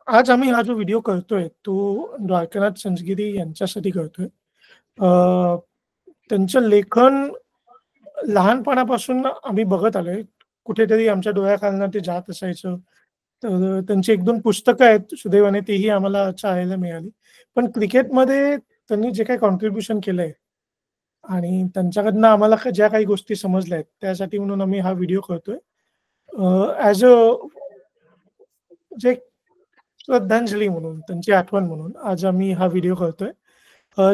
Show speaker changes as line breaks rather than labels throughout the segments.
आज आम्ही हा जो व्हिडिओ करतोय तो द्वारकानाथ संजगिरी यांच्यासाठी करतोय. त्यांचं लेखन लहानपणापासून आम्ही बघत आलोय. कुठेतरी आमच्या डोळ्याखालनं ते जात असायचं. तर त्यांची 1-2 पुस्तकं आहेत सुदैवाने तेही आम्हाला चाळायला मिळाली. पण क्रिकेटमध्ये त्यांनी जे काही कॉन्ट्रिब्युशन केलंय आणि त्यांच्याकडनं आम्हाला ज्या काही गोष्टी समजल्या आहेत, त्यासाठी म्हणून आम्ही हा व्हिडिओ करतोय. ॲज अ म्हणजे श्रद्धांजली म्हणून, त्यांची आठवण म्हणून आज आम्ही हा व्हिडिओ करतोय.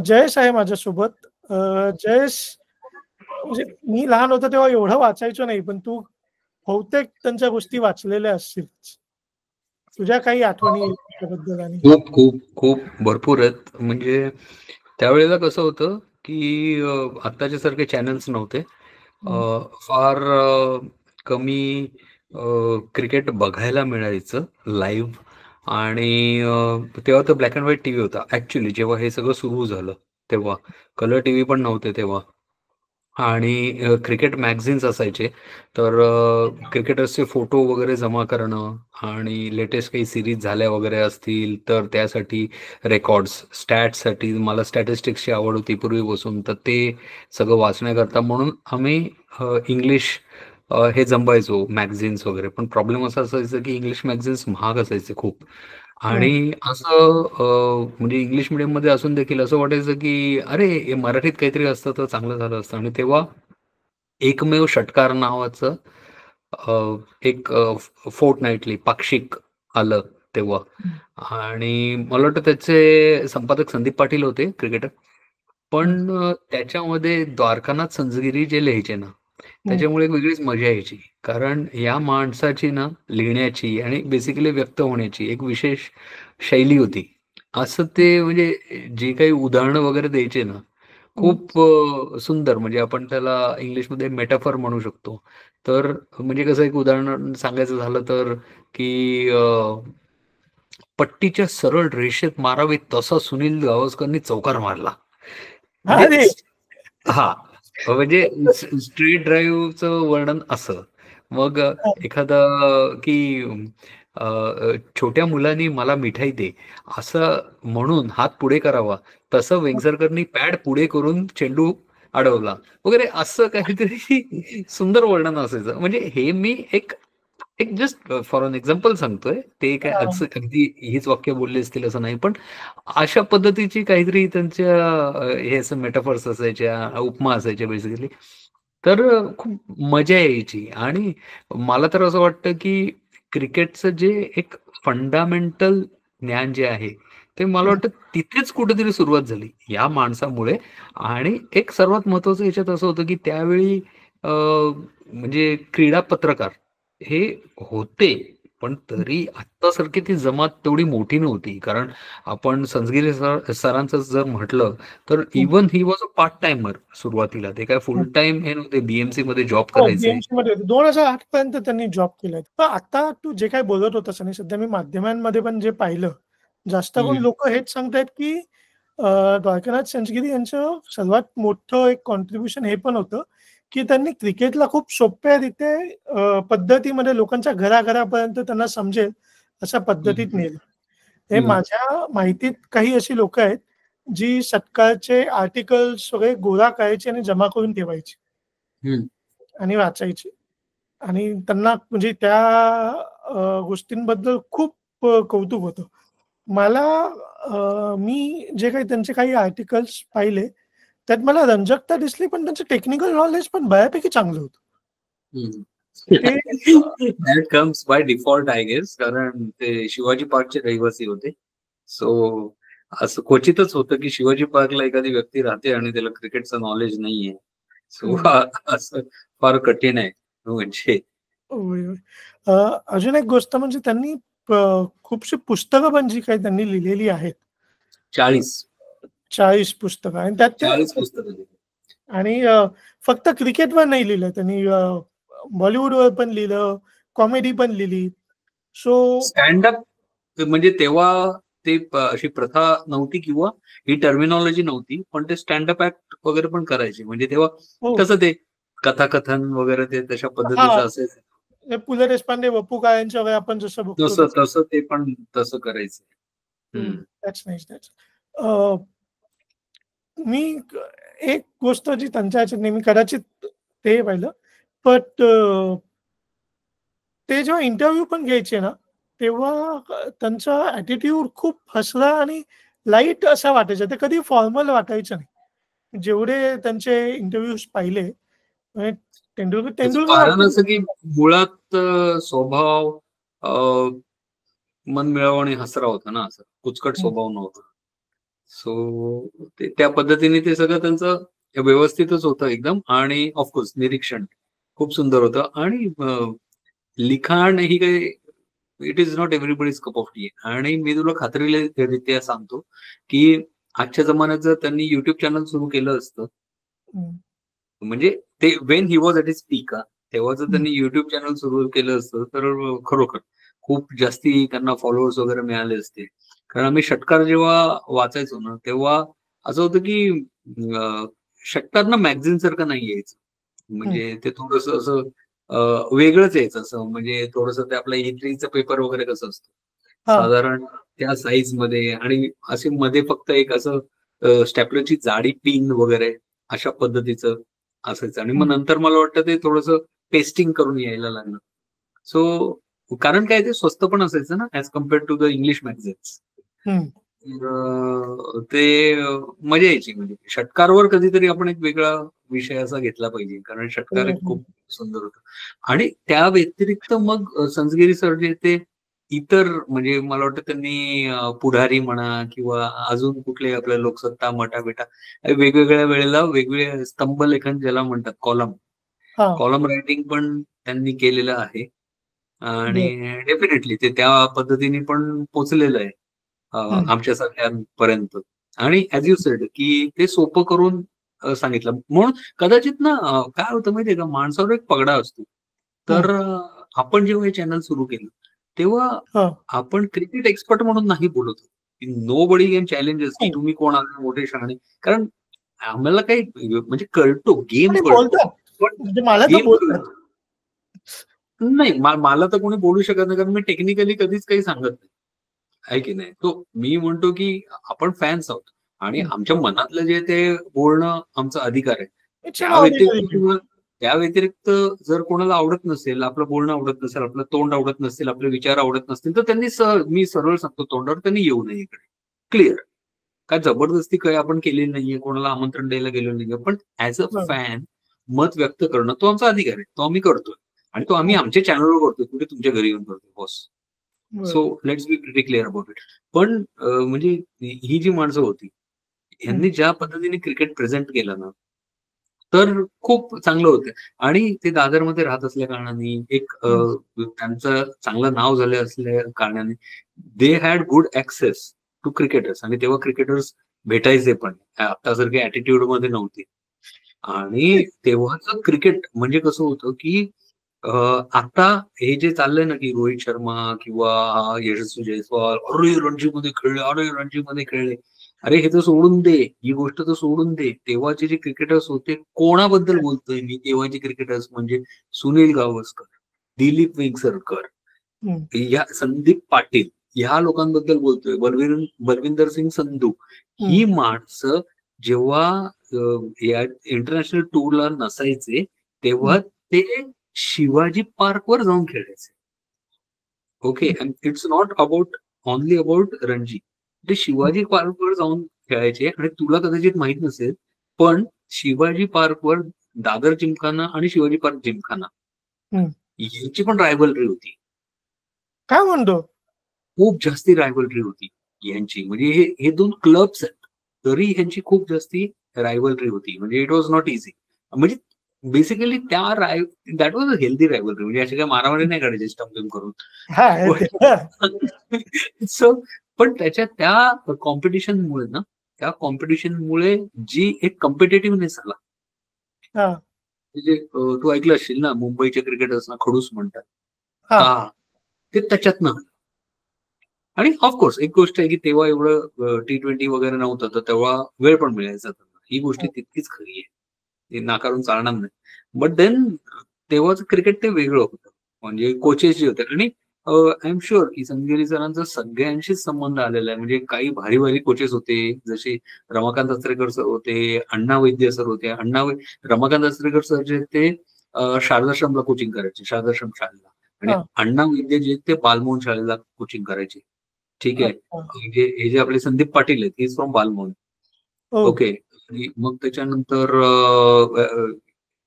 जयेश आहे माझ्यासोबत. जयेश म्हणजे मी लहान होतो तेव्हा एवढं वाचायचो नाही, पण तू बहुतेक त्यांच्या गोष्टी वाचलेल्या असशीलच. तुझ्या काही आठवणी त्याबद्दल आणि
खूप खूप खूप भरपूर आहेत. म्हणजे त्यावेळेला कसं होतं की आत्ताच्या सारखे चॅनल्स नव्हते.
हं,
फार कमी क्रिकेट बघायला मिळायचं लाईव्ह. आणि तेव्हा तर ब्लॅक अँड व्हाईट टीव्ही होता ऍक्च्युली, जेव्हा हे सगळं सुरू झालं तेव्हा. कलर टीव्ही पण नव्हते तेव्हा. आणि क्रिकेट मॅगझिन्स असायचे. तर क्रिकेटर्सचे फोटो वगैरे जमा करणं आणि लेटेस्ट काही सिरीज झाल्या वगैरे असतील तर त्यासाठी रेकॉर्ड्स, स्टॅट्ससाठी मला स्टॅटिस्टिक्सची आवड होती पूर्वीपासून, तर ते सगळं वाचण्याकरता म्हणून आम्ही इंग्लिश हे जमवायचो मॅगझिन्स वगैरे. पण प्रॉब्लेम असा असायचा की इंग्लिश मॅगझिन्स महाग असायचे खूप.
हं,
आणि असं म्हणजे इंग्लिश मिडियममध्ये असून देखील असं वाटायचं की अरे हे मराठीत काहीतरी असतं तर चांगलं झालं असतं. आणि तेव्हा एकमेव षटकार नावाचं एक फोर्टनाईटली पाक्षिक आलं तेव्हा.
हं,
आणि मला वाटतं त्याचे संपादक संदीप पाटील होते, क्रिकेटर.
हं,
पण त्याच्यामध्ये द्वारकानाथ संझगिरी जे लिहायचे ना,
हं,
त्याच्यामुळे एक वेगळीच मजा यायची. कारण या माणसाची ना लिहिण्याची आणि बेसिकली व्यक्त होण्याची एक विशेष शैली होती. असं ते म्हणजे जे काही उदाहरणं वगैरे द्यायचे ना,
हं.
खूप सुंदर. म्हणजे आपण त्याला इंग्लिशमध्ये मेटाफर म्हणू शकतो. तर म्हणजे कसं एक उदाहरण सांगायचं झालं तर की पट्टीच्या सरळ रेषेत मारावी तसा सुनील गावस्करनी चौकार मारला. म्हणजे
अरे!
हा, म्हणजे स्ट्रीट ड्राईव्हचं वर्णन असं. मग एखादा की छोट्या मुलांनी मला मिठाई दे असं म्हणून हात पुढे करावा, तसं वेंगसरकरनी पॅड पुढे करून चेंडू अडवला वगैरे, असं काहीतरी सुंदर वर्णन असायचं. म्हणजे हे मी एक एक जस्ट फॉर एन एक्झाम्पल सांगतोय. ते काय
हां,
अगदी हीच वाक्य बोलले असतील असं नाही, पण अशा पद्धतीची काहीतरी त्यांच्या हे असं मेटाफर्स असायच्या, उपमा असायच्या बेसिकली. तर खूप मजा यायची. आणि मला तर असं वाटतं की क्रिकेटचं जे एक फंडामेंटल ज्ञान जे आहे, ते मला
हं,
वाटतं तिथेच कुठेतरी सुरुवात झाली या माणसामुळे. आणि एक सर्वात महत्त्वाचं याच्यात असं होतं की त्यावेळी म्हणजे क्रीडा पत्रकार हे होते, पण
हं,
तरी आत्तासारखी ती जमात तेवढी मोठी नव्हती. कारण आपण संजगिरी सरांचं जर म्हटलं तर
हं,
even he was a part timer सुरुवातीला. ते काय
हं.
फुल टाइम हे नव्हते. बीएमसी मध्ये जॉब
हो,
करायचे.
BMCमध्ये होते. 2008 पर्यंत त्यांनी जॉब केलाय. पण आता तू जे काही बोलत होतास आणि सध्या मी माध्यमांमध्ये पण जे पाहिलं, जास्त करून
हम्म,
लोकं हेच सांगतायत, की द्वारकानाथ संचगिरी यांचं सर्वात मोठं एक कॉन्ट्रिब्युशन हे पण होतं, की त्यांनी क्रिकेटला खूप सोप्या रीते पद्धतीमध्ये लोकांच्या घराघरापर्यंत त्यांना समजेल अशा पद्धतीत
हम्म,
नेलं. हे
हम्म,
माझ्या माहितीत काही अशी लोकं आहेत, जी सत्कारचे आर्टिकल्स वगैरे गोळा करायची आणि जमा करून ठेवायची
हम्म.
आणि वाचायची. आणि त्यांना म्हणजे त्या गोष्टींबद्दल खूप कौतुक होतं. मला मी जे काही त्यांचे काही आर्टिकल्स पाहिले, त्यात मला रंजकता दिसली, पण त्यांचं टेक्निकल नॉलेज पण बऱ्यापैकी चांगलं होतं.
हम्म.
ते
that comes by default I guess, कारण ते शिवाजी पार्कचे रहिवासी होते. सो असं क्वचितच होतं की शिवाजी पार्कला एखादी व्यक्ती राहते आणि त्याला क्रिकेटचं नॉलेज नाहीये. सो
हं,
असं फार कठीण आहे म्हणजे.
होय, होय. अजून एक गोष्ट म्हणजे त्यांनी खूपशी पुस्तकं पण जी काही त्यांनी लिहिलेली आहेत.
40
40 पुस्तकं आणि त्यात ते
40 पुस्तकं.
आणि फक्त क्रिकेटवर नाही लिहिलं त्यांनी बॉलिवूडवर पण लिहिलं, कॉमेडी पण लिहिली. सो
स्टँडअप म्हणजे तेव्हा ते अशी प्रथा नव्हती किंवा ही टर्मिनॉलॉजी नव्हती, पण ते स्टँडअप ऍक्ट वगैरे पण करायचे. म्हणजे तेव्हा
हो.
कसं ते कथाकथन वगैरे ते तशा
हां,
पद्धतीचं असायचं.
हे पु ल देशपांडे, वपू काळेंच्या वेळी आपण जसं बघतो
तसं तसं ते पण तसं करायचं.
That's nice. मी एक गोष्ट जी त्यांच्या ह्याच्यात नेहमी कदाचित ते पाहिलं, बट ते जेव्हा इंटरव्ह्यू पण घ्यायचे ना, तेव्हा त्यांचा ॲटिट्यूड खूप हसरा आणि लाईट असा वाटायचा. ते कधी फॉर्मल वाटायचं नाही. जेवढे त्यांचे इंटरव्ह्यूज पाहिले, म्हणजे तेंडुलकर
त्याचं
तेंडुलकर
कारण
ॲक्चुअली
असं की मुळात स्वभाव मनमिळाऊ आणि हसरा होता ना, असं कुचकट
हं,
स्वभाव नव्हता. सो ते त्या पद्धतीने ते सगळं त्यांचं व्यवस्थितच होतं एकदम आणि ऑफकोर्स निरीक्षण खूप सुंदर होतं आणि लिखाण ही काही it is not everybody's cup of T आणि मी तुला खात्रीरीत्या सांगतो की आजच्या जमान्यात जर त्यांनी युट्यूब चॅनल सुरू केलं असतं
हं,
म्हणजे ते when he was at his peak तेव्हा जर
हं.
त्यांनी युट्यूब चॅनल सुरू केलं असतं तर खरोखर खूप जास्ती त्यांना फॉलोअर्स वगैरे मिळाले असते. कारण आम्ही षटकार जेव्हा वाचायचो ना तेव्हा असं होतं की षटकार ना मॅगझिन सारखं नाही यायचं.
हं.
म्हणजे ते थोडंसं असं वेगळंच यायचं असं म्हणजे थोडंसं ते आपलं E3चं पेपर वगैरे कसं असतं.
हां.
साधारण त्या साईजमध्ये आणि असे मध्ये फक्त एक असं स्टॅपलरची जाडी पिन वगैरे अशा पद्धतीचं असायचं आणि मग
हं,
नंतर मला वाटतं ते थोडंसं पेस्टिंग करून यायला लागलं. सो कारण काय ते स्वस्त पण असायचं ना as compared to the English magazines.
हं.
ते मजा यायची म्हणजे षटकारवर कधीतरी आपण एक वेगळा विषय असा घेतला पाहिजे कारण षटकार एक खूप सुंदर होतं आणि त्या व्यतिरिक्त मग संसगिरी सर जे ते इतर म्हणजे मला वाटतं त्यांनी पुढारी म्हणा किंवा अजून कुठले आपल्या लोकसत्ता मटा बेटा वेगवेगळ्या वेळेला वेगवेगळे स्तंभलेखन ज्याला म्हणतात कॉलम
हां.
कॉलम रायटिंग पण त्यांनी केलेलं आहे आणि
बरं.
डेफिनेटली ते त्या पद्धतीने पण पोचलेलं आहे
हं,
आमच्या सगळ्यांपर्यंत आणि ऍज यू सेड की ते सोपं करून सांगितलं म्हणून कदाचित ना काय होतं माहितीये का माणसावर एक पगडा असतो
हं.
तर आपण जेव्हा हे चॅनल सुरू केलं तेव्हा
हां.
आपण क्रिकेट एक्सपर्ट म्हणून नाही बोलत होतो की नो बडी कॅन चॅलेंजेस की
नाही.
तुम्ही कोण आहात मोठे शहाणे कारण आम्हाला काही म्हणजे कळतो गेम
आणि
कळतो
बोलतात.
पण
म्हणजे मला तर
गेम
बोलतात.
कळतो नाही मला तर कोणी बोलू शकत नाही कारण मी टेक्निकली कधीच काही सांगत नाही आहे की नाही तो मी म्हणतो की आपण फॅन्स आहोत आणि
हं.
आमच्या मनातलं जे ते बोलणं आमचा अधिकार आहे
इट्स अन
त्या व्यतिरिक्त
ऑडिओ.
त्या व्यतिरिक्त जर कोणाला आवडत नसेल आपलं बोलणं आवडत नसेल आपलं तोंड आवडत नसेल आपले विचार आवडत नसतील तर त्यांनी मी सरळ सांगतो तोंडावर त्यांनी येऊ नये इकडे क्लिअर काय जबरदस्ती काही आपण केलेली नाहीये कोणाला आमंत्रण द्यायला गेलो नाहीये पण ऍज अ
बरं.
फॅन मत व्यक्त करणं तो आमचा अधिकार आहे तो आम्ही करतोय आणि तो आम्ही
हं.
आमच्या चॅनलवर करतोय कुठे तुमच्या घरी येऊन करतोय बॉस सो
बरं.
Let's be pretty clear about it पण म्हणजे ही जी माणसं होती
हं,
यांनी ज्या पद्धतीने क्रिकेट प्रेझेंट केलं ना तर खूप चांगलं होतं आणि ते दादरमध्ये राहत असल्या कारणाने एक
हं.
त्यांचं चांगलं नाव झालं असल्या कारणाने they had good access to cricketers आणि तेव्हा क्रिकेटर्स भेटायचे पण आतासारखे ऍटिट्यूड मध्ये नव्हते आणि तेव्हाचं क्रिकेट म्हणजे कसं होतं की आता हे जे चाललंय ना की रोहित शर्मा किंवा यशस्वी जयस्वाल अरे रणजीमध्ये खेळले अरे रणजीमध्ये खेळले अरे हे तर सोडून दे ही गोष्ट तर सोडून दे तेव्हाचे जे क्रिकेटर्स होते कोणाबद्दल बोलतोय मी तेव्हाचे क्रिकेटर्स म्हणजे सुनील गावस्कर दिलीप वेंगसरकर
हं.
या संदीप पाटील ह्या लोकांबद्दल बोलतोय बलविंदर सिंग संधू
हं.
ही माणसं जेव्हा या इंटरनॅशनल टूरला नसायचे
हं.
तेव्हा ते शिवाजी पार्कवर जाऊन खेळायचे ओके
हं.
And it's not about only about Ranji ते
हं.
शिवाजी पार्कवर जाऊन खेळायचे आणि तुला कदाचित माहित नसेल पण शिवाजी पार्कवर दादर जिमखाना आणि शिवाजी पार्क जिमखाना
हं.
यांची पण रायव्हलरी होती
काय म्हणतो?
खूप जास्ती रायव्हलरी होती यांची म्हणजे हे दोन क्लब्स आहेत तरी ह्यांची खूप जास्ती रायव्हलरी होती म्हणजे इट वॉज नॉट इझी म्हणजे बेसिकली त्या that was a healthy rivalry म्हणजे अशी काही मारामारी नाही काढायची स्टम्पिंग करून
हां, ते
सो पण त्याच्या त्या कॉम्पिटिशनमुळे ना त्या कॉम्पिटिशनमुळे जी एक कॉम्पिटेटिव्हनेस आला
हां,
म्हणजे तू ऐकलं असशील ना मुंबईच्या क्रिकेटर्सना खडूस म्हणतात
हां.
का ते त्याच्यातनं आलं. आणि ऑफकोर्स एक गोष्ट आहे की तेव्हा एवढं T20 वगैरे नव्हतं तर तेव्हा वेळ पण मिळायचा त्यांना ही गोष्ट
हं.
तितकीच खरी आहे. ते नाकारून चालणार नाही. बट देन तेव्हाच क्रिकेट ते वेगळं होतं. म्हणजे कोचेस जे होते. आणि आय एम शुअर की संजगिरी सरांचा सगळ्यांशीच संबंध आलेला आहे. म्हणजे काही भारी भारी कोचेस होते, जसे रमाकांत आचरेकर सर होते, अण्णा वैद्य सर होते. रमाकांत आचरेकर सर जे ते शारदाश्रमला कोचिंग करायचे, शारदाश्रम शाळेला. आणि
हा.
अण्णा वैद्य जे ते बालमोहन शाळेला कोचिंग करायचे. ठीक आहे.
अच्छा.
हे जे आपले संदीप पाटील आहेत, ही फ्रॉम बालमोहन.
ओ.
ओके. आणि मग त्याच्यानंतर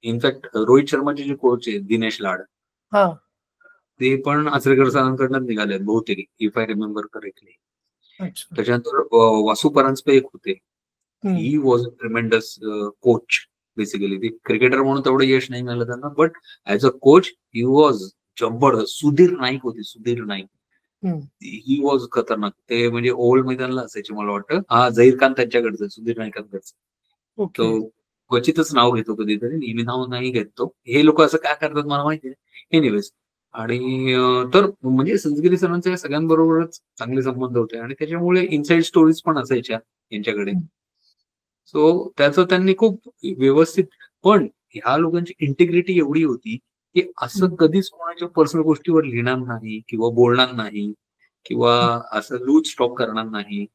इनफॅक्ट रोहित शर्माचे जे कोच आहेत दिनेश लाड,
हा.
ते पण आचरेकर सरांकडनं निघाले बहुतेक, इफ आय रिमेंबर करेक्टली.
अच्छा.
त्याच्यानंतर वासू परांजपे एक होते. He was a tremendous coach. Basically ते क्रिकेटर म्हणून तेवढं यश नाही मिळालं त्यांना, but as a coach he was जबरदस्त. सुधीर नाईक होते, सुधीर नाईक. ही वॉज खतरनाक. ते म्हणजे ओल्ड मैदानला असायचे मला वाटतं. हा, झहीर खान त्यांच्याकडचं, सुधीर नाईकांकडचं.
ओके.
तो क्वचितच नाव घेतो कधीतरी, नेहमी नाव नाही घेत तो. हे लोक असं काय करतात मला माहिती नाही. एनिवेज. आणि तर म्हणजे संजगिरी सरांचे सगळ्यांबरोबरच चांगले संबंध होते आणि त्याच्यामुळे इनसाइड स्टोरीज पण असायच्या यांच्याकडे. सो त्याचं त्यांनी खूप व्यवस्थित, पण ह्या लोकांची इंटिग्रिटी एवढी होती की असं कधीच कोणाच्या पर्सनल गोष्टीवर लिहिणार नाही किंवा बोलणार नाही किंवा असं लूज स्टॉप करणार नाही.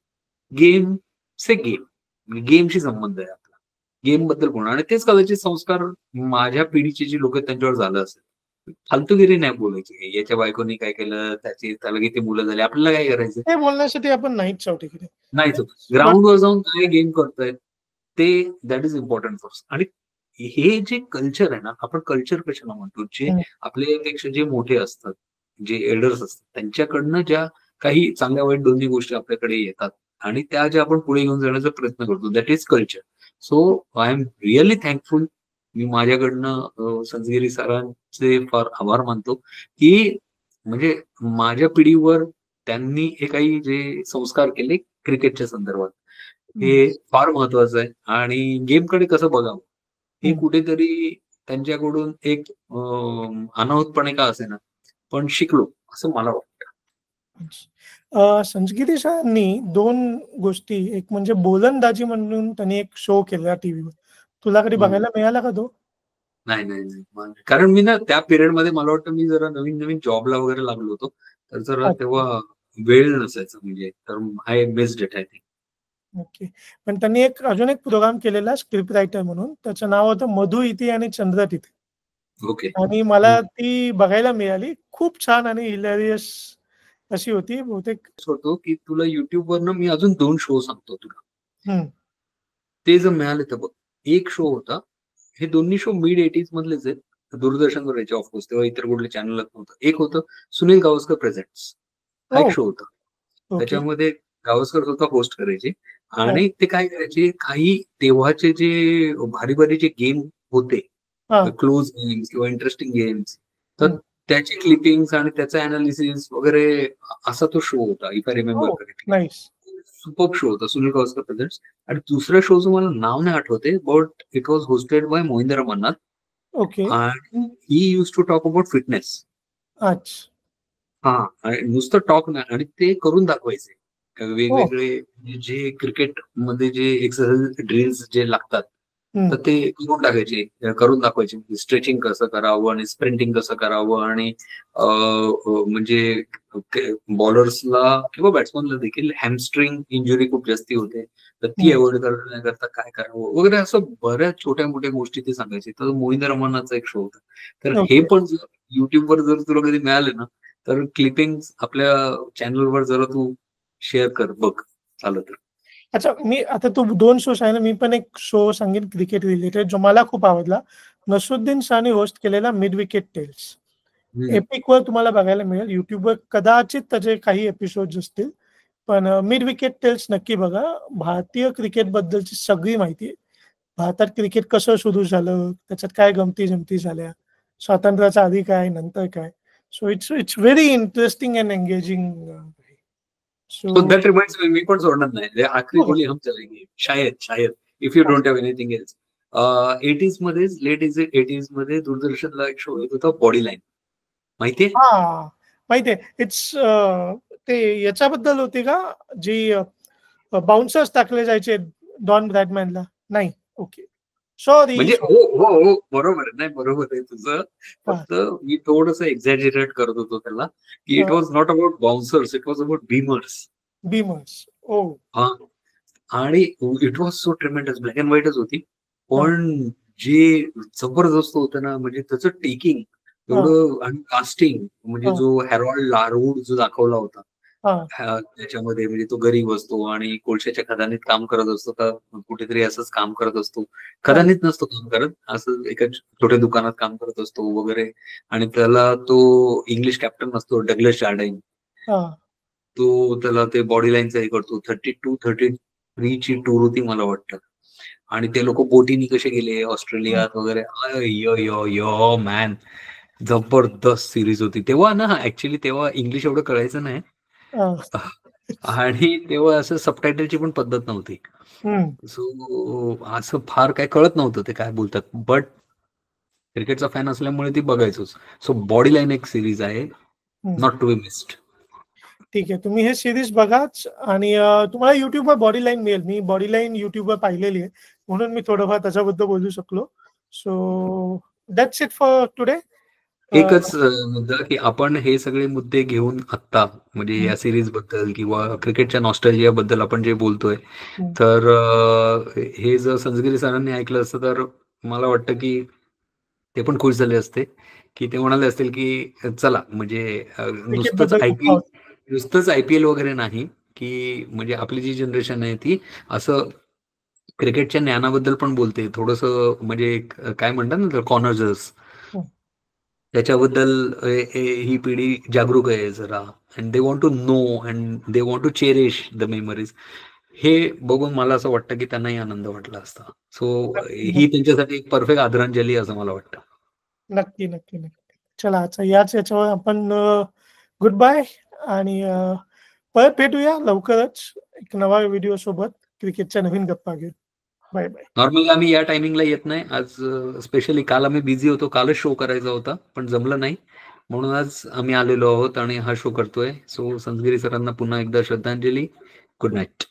गेम से गेम, गेमशी संबंध आहे आपला, गेम बद्दल बोलणार. आणि तेच कदाचित संस्कार माझ्या पिढीचे जे लोक आहेत त्यांच्यावर झालं असेल. फालतूगिरी नाही बोलायची, याच्या बायकोनी काय केलं, त्याला किती मुलं झाली, आपल्याला काय करायचं.
ते बोलण्यासाठी आपण नाहीच शेवटी तिकडे.
नाहीच. ग्राउंडवर जाऊन काय गेम करतायत ते, दॅट इज इम्पॉर्टंट फॉर. आणि हे जे कल्चर आहे ना, आपण कल्चर कशाला म्हणतो, जे आपल्यापेक्षा जे मोठे असतात, जे एल्डर्स असतात, त्यांच्याकडनं ज्या काही चांगल्या वाईट दोन्ही गोष्टी आपल्याकडे येतात आणि त्या ज्या आपण पुढे घेऊन जाण्याचा प्रयत्न करतो, that is culture. So I am really thankful. मी माझ्याकडनं संजगिरी सरांचे फार आभार मानतो की म्हणजे माझ्या पिढीवर त्यांनी हे काही जे संस्कार केले क्रिकेटच्या संदर्भात, हे फार महत्वाचं आहे. आणि गेमकडे कसं बघावं हे कुठेतरी त्यांच्याकडून एक अनाहूतपणे का असे ना, पण शिकलो असं मला वाटतं.
संजगिरी सरांनी 2 गोष्टी, एक म्हणजे गोलंदाजी म्हणून त्यांनी एक शो केला टीव्हीवर. तुला कधी बघायला मिळाला का तो?
नाही, नाही, नाही. कारण मी ना त्या पिरियडमध्ये मला वाटतं मी जरा नवीन जॉबला वगैरे लागलो होतो. तर जरा तेव्हा वेळ नसायचा, म्हणजे तर I missed it I think.
Okay. पण त्यांनी अजून एक प्रोग्राम केलेला स्क्रिप्ट रायटर म्हणून. त्याचं नाव होतं मधु इथे आणि चंद्र तिथे.
ओके.
आणि मला ती बघायला मिळाली. खूप छान आणि हिलेरियस अशी होती. बहुतेक
होतो की तुला युट्यूबवरनं मी अजून 2 शो सांगतो तुला.
हं.
ते जर मिळाले तर बघ. एक शो होता, हे दोन्ही शो मिड 80s मधलेच आहेत. दूरदर्शनवर यायचे ऑफकोर्स, तेव्हा इतर कुठल्या चॅनलला नव्हतं. एक होतं सुनील गावस्कर प्रेझेंट्स, हा एक
ओह!
शो होता.
ओके.
त्याच्यामध्ये गावस्कर स्वतः होस्ट करायचे
हां,
आणि ते काय करायचे, काही तेव्हाचे जे भारी भारी जे गेम होते,
हां.
क्लोज गेम्स किंवा इंटरेस्टिंग गेम्स, तर
हं.
त्याचे क्लिपिंग्स आणि त्याचं अनालिसिस वगैरे असा तो शो होता, if I remember
oh!
Correctly.
Nice.
Superb show होता सुनील गावस्कर प्रेझेंट्स. आणि दुसऱ्या शोचं मला नाव नाही आठवते, but it was hosted by Mohinder Amarnath.
Okay.
आणि he use to talk about fitness.
अच्छा.
हां. आणि नुसतं टॉक नाही, आणि ते करून दाखवायचे.
ओह!
वेगवेगळे जे क्रिकेटमध्ये जे एक्सरसाइज ड्रिल्स जे लागतात,
हं.
तर ते करून टाकायचे, करून दाखवायचे. स्ट्रेचिंग कसं करावं आणि स्प्रिंटिंग कसं करावं आणि म्हणजे बॉलर्सला किंवा बॅट्समनला देखील हॅमस्ट्रिंग इंजुरी खूप जास्ती होते. तर ती
हं.
अव्हॉइड करण्याकरता काय करावं वगैरे, असं बऱ्याच छोट्या-मोठ्या गोष्टी ते सांगायचे. तर मोहिंदर अमरनाथचा एक शो होता. तर हे
ओके.
पण जर YouTubeवर जर तुला कधी मिळाले ना, तर क्लिपिंग्स आपल्या चॅनलवर जरा तू शेअर कर, बघ झालं तर.
अच्छा, मी आता तू 2 शो सांगितले. मी पण एक शो सांगेन क्रिकेट रिलेटेड जो मला खूप आवडला. नसरुद्दीन शाहने होस्ट केलेला मिड विकेट टेल्स.
हं.
एपिकवर तुम्हाला बघायला मिळेल. YouTubeवर कदाचित त्याचे काही एपिसोड्स असतील. पण मिड विकेट टेल्स नक्की बघा. भारतीय क्रिकेटबद्दलची सगळी माहिती आहे. भारतात क्रिकेट कसं सुरू झालं, त्याच्यात काय गमती-जमती झाल्या, स्वातंत्र्याच्या आधी काय, नंतर काय. So it's it's very interesting and engaging.
So
so
that reminds me, मी पण सोडणार नाही. ते आखरी
हो,
गोली हम चलेंगे. शायद, शायद if you don't have anything else. 80s मध्येच, लेट 80s मध्ये दूरदर्शनला एक शो येत होता, बॉडी लाईन. माहितीये?
हां, माहिती आहे. ते याच्याबद्दल होती का? जी बाउन्सर्स टाकले जायचे डॉन ब्रॅडमॅनला? नाही. ओके. सॉरी.
म्हणजे हो हो हो बरोबर आहे. नाही बरोबर आहे तुझं.
हां,
फक्त मी थोडस एक्झॅजरेट करत होतो त्याला, की it was not about bouncers, it was about beamers.
Beamers. Oh!
हा. आणि it was so tremendous. Black and व्हाईटच होती.
हां,
पण जे जबरदस्त होतं ना, म्हणजे त्याचं टेकिंग
हां,
एवढं आणि कास्टिंग, म्हणजे
हां,
जो हॅरॉल्ड लारूड जो दाखवला होता
हां,
त्याच्यामध्ये, म्हणजे तो गरीब असतो आणि कोळशाच्या खदानीत काम करत असतो, का कुठेतरी असंच काम करत असतो.
हां,
खदानीत नसतो काम करत, असं एका छोट्या दुकानात काम करत असतो वगैरे. आणि त्याला तो इंग्लिश कॅप्टन असतो डगलस जार्डाईन,
हां,
तो त्याला ते बॉडी लाईनचा हे करतो. 32-33 ची टूर होती मला वाटतं. आणि ते लोक बोटीनी कसे गेले
हां,
ऑस्ट्रेलियात वगैरे. यो यो यो मॅन, जबरदस्त सिरीज होती तेव्हा ना. ऍक्च्युली तेव्हा इंग्लिश एवढं कळायचं नाही.
हां.
आणि तेव्हा असं सबटायटलची पण पद्धत नव्हती.
हं,
सो असं फार काय कळत नव्हतं ते काय बोलतात. बट क्रिकेटचा फॅन असल्यामुळे ती बघायचोच. सो बॉडी लाईन एक सिरीज आहे,
हं.
Not to be missed.
ठीक आहे. तुम्ही हे सीरीज बघाच आणि तुम्हाला YouTubeवर बॉडी लाईन मिळेल. मी बॉडी लाईन YouTubeवर पाहिलेली आहे. म्हणून मी थोडंफार त्याच्याबद्दल बोलू शकलो. So that's it for today.
एकच मुद्दा, की आपण हे सगळे मुद्दे घेऊन आत्ता, म्हणजे
हं,
या सिरीज बद्दल किंवा क्रिकेटच्या नॉस्टॅल्जिया बद्दल आपण जे बोलतोय,
हं.
तर हे जर संजगिरी सरांनी ऐकलं असतं तर मला वाटतं की ते पण खुश झाले असते, की ते म्हणाले असतील की चला म्हणजे
क्रिकेटबद्दल गप्पा होत्या.
नुसतंच आयपीएल वगैरे नाही, की म्हणजे आपली जी जनरेशन आहे ती असं क्रिकेटच्या ज्ञानाबद्दल पण बोलते थोडंसं, म्हणजे एक काय म्हणतात ना कॉर्नर्स,
हं.
त्याच्याबद्दल ही पिढी जागरूक आहे जरा. And they want to know and they want to cherish the memories. हे बघून मला असं वाटतं की त्यांनाही आनंद वाटला असता. सो
नक्की,
ही
नक्की.
त्यांच्यासाठी एक परफेक्ट आदरांजली असं मला वाटतं.
नक्की, नक्की, नक्की. चला आजचा याच्यावर आपण गुड बाय आणि परत भेटूया लवकरच एक नवा व्हिडिओ सोबत क्रिकेटच्या नवीन गप्पा घेऊन. Bye, bye.
नॉर्मली आम्ही या टायमिंगला येत नाही. आज स्पेशली काल आम्ही बिझी होतो. कालच शो करायचा होता, पण जमलं नाही. म्हणून आज आम्ही आलेलो आहोत आणि हा शो करतोय. सो संजगिरी सरांना पुन्हा एकदा श्रद्धांजली. गुड
हं.
नाईट.